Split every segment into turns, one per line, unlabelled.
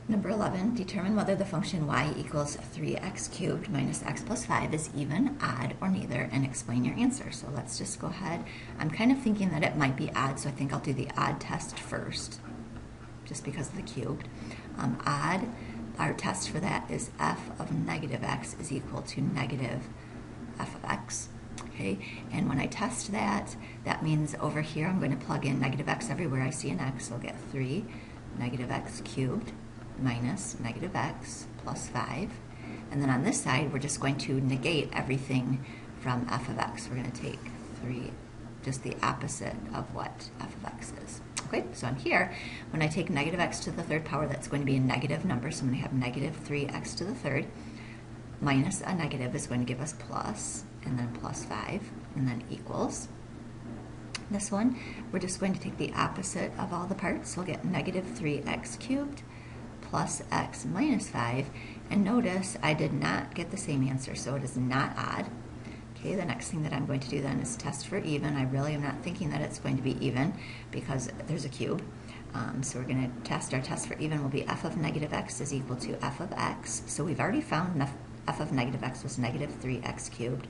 Number 11, determine whether the function y equals 3x cubed minus x plus 5 is even, odd, or neither, and explain your answer. So let's just go ahead. I'm kind of thinking that it might be odd, so I think I'll do the odd test first, just because of the cubed. Odd, our test for that is f of negative x is equal to negative f of x. Okay, and when I test that, that means over here I'm going to plug in negative x everywhere I see an x, so I'll get 3 negative x cubed minus negative x plus 5. And then on this side, we're just going to negate everything from f of x. We're going to take 3, just the opposite of what f of x is. Okay, so on here, when I take negative x to the third power, that's going to be a negative number, so I'm going to have negative 3x to the third, minus a negative is going to give us plus, and then plus 5, and then equals. This one, we're just going to take the opposite of all the parts, so we'll get negative 3x cubed plus x minus 5, and notice I did not get the same answer, so it is not odd. Okay, the next thing that I'm going to do then is test for even. I really am not thinking that it's going to be even because there's a cube. So we're going to test, our test for even will be f of negative x is equal to f of x. So we've already found f of negative x was negative 3x cubed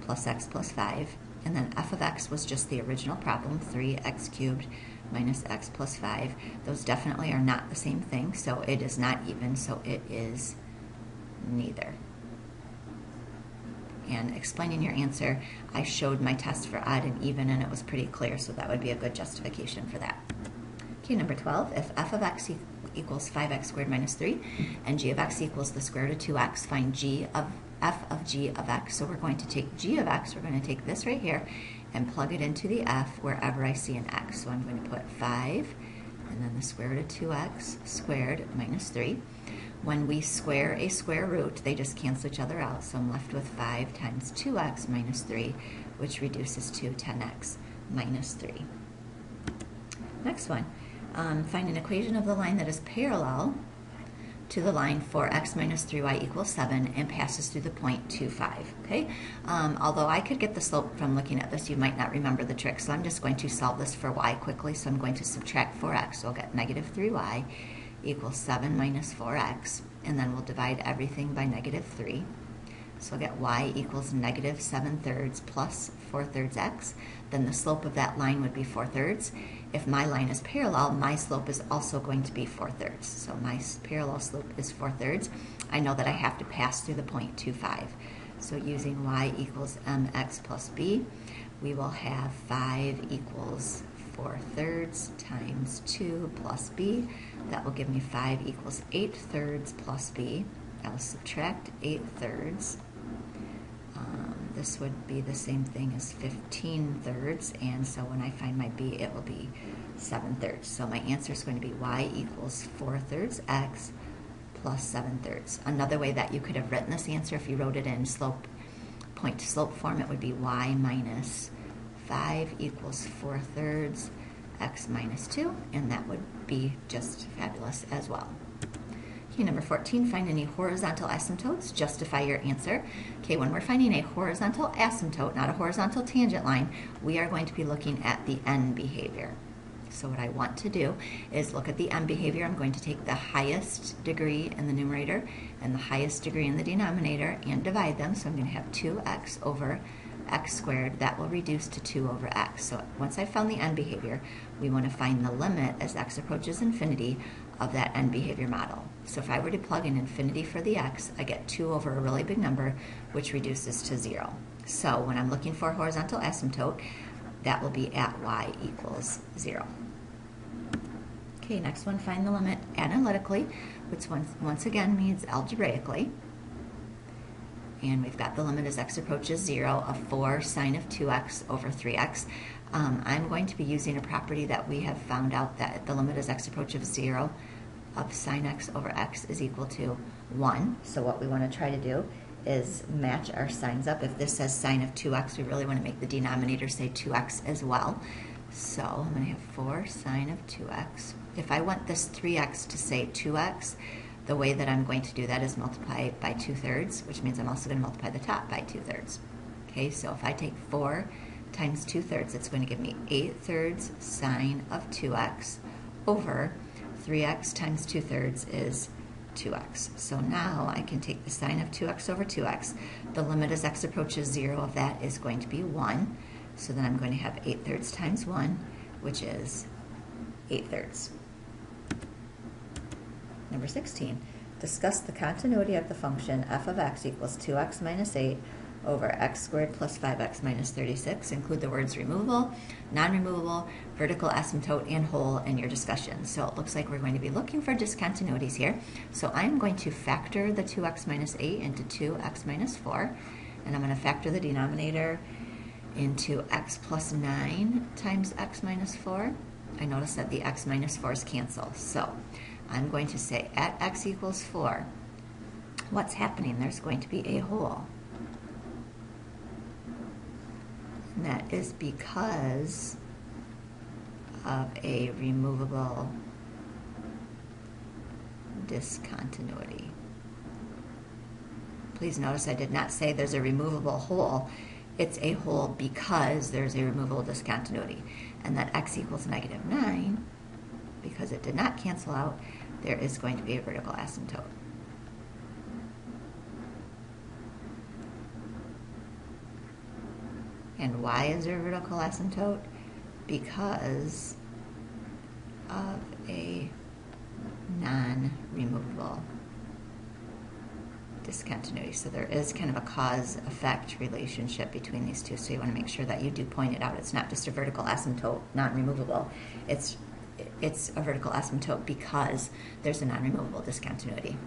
plus x plus 5. And then f of x was just the original problem, 3x cubed minus x plus 5. Those definitely are not the same thing, so it is not even, so it is neither. And explaining your answer, I showed my test for odd and even, and it was pretty clear, so that would be a good justification for that. Okay, number 12, if f of x equals 5x squared minus 3, and g of x equals the square root of 2x, find g of f of g of x. So we're going to take g of x, we're going to take this right here, and plug it into the f wherever I see an x. So I'm going to put 5, and then the square root of 2x squared minus 3. When we square a square root, they just cancel each other out, so I'm left with 5 times 2x minus 3, which reduces to 10x minus 3. Next one, find an equation of the line that is parallel to the line 4x minus 3y equals 7 and passes through the point 2, 5. Okay? Although I could get the slope from looking at this, you might not remember the trick, so I'm just going to solve this for y quickly. So I'm going to subtract 4x, so I'll get negative 3y equals 7 minus 4x, and then we'll divide everything by negative 3. So I'll get y equals negative 7/3 plus 4/3 x. Then the slope of that line would be 4/3. If my line is parallel, my slope is also going to be 4/3. So my parallel slope is 4/3. I know that I have to pass through the point 2, 5. So using y equals mx plus b, we will have 5 equals 4/3 times 2 plus b. That will give me 5 equals 8/3 plus b. I'll subtract 8/3. This would be the same thing as 15/3, and so when I find my b, it will be 7/3. So my answer is going to be y equals 4/3 x plus 7/3. Another way that you could have written this answer, if you wrote it in point to slope form, it would be y minus 5 equals 4/3 x minus 2, and that would be just fabulous as well. Okay, number 14, find any horizontal asymptotes, justify your answer. Okay, when we're finding a horizontal asymptote, not a horizontal tangent line, we are going to be looking at the end behavior. So what I want to do is look at the end behavior. I'm going to take the highest degree in the numerator and the highest degree in the denominator and divide them. So I'm going to have 2x over x squared. That will reduce to 2 over x. So once I've found the end behavior, we want to find the limit as x approaches infinity of that end behavior model. So if I were to plug in infinity for the x, I get 2 over a really big number, which reduces to 0. So when I'm looking for a horizontal asymptote, that will be at y equals 0. Okay, next one, find the limit analytically, which once again means algebraically. And we've got the limit as x approaches 0 of 4 sine of 2x over 3x. I'm going to be using a property that we have found out, that the limit as x approaches 0 of sine x over x is equal to 1. So what we want to try to do is match our signs up. If this says sine of 2x, we really want to make the denominator say 2x as well. So I'm going to have 4 sine of 2x. If I want this 3x to say 2x, the way that I'm going to do that is multiply by 2/3, which means I'm also going to multiply the top by 2/3. Okay, so if I take 4 times 2/3, it's going to give me 8/3 sine of 2x over 3x times 2/3 is 2x. So now I can take the sine of 2x over 2x. The limit as x approaches 0 of that is going to be 1. So then I'm going to have 8/3 times 1, which is 8/3. Number 16, discuss the continuity of the function f of x equals 2x minus 8 over x squared plus 5x minus 36. Include the words removable, non-removable, vertical asymptote, and whole in your discussion. So it looks like we're going to be looking for discontinuities here. So I'm going to factor the 2x minus 8 into 2x minus 4, and I'm going to factor the denominator into x plus 9 times x minus 4. I notice that the x minus 4s cancel. So I'm going to say at x equals 4, what's happening? There's going to be a whole. And that is because of a removable discontinuity. Please notice I did not say there's a removable whole. It's a whole because there's a removable discontinuity. And that x equals -9, because it did not cancel out, there is going to be a vertical asymptote. And why is there a vertical asymptote? Because of a non-removable discontinuity. So there is kind of a cause-effect relationship between these two. So you want to make sure that you do point it out. It's not just a vertical asymptote, non-removable. It's a vertical asymptote because there's a non-removable discontinuity.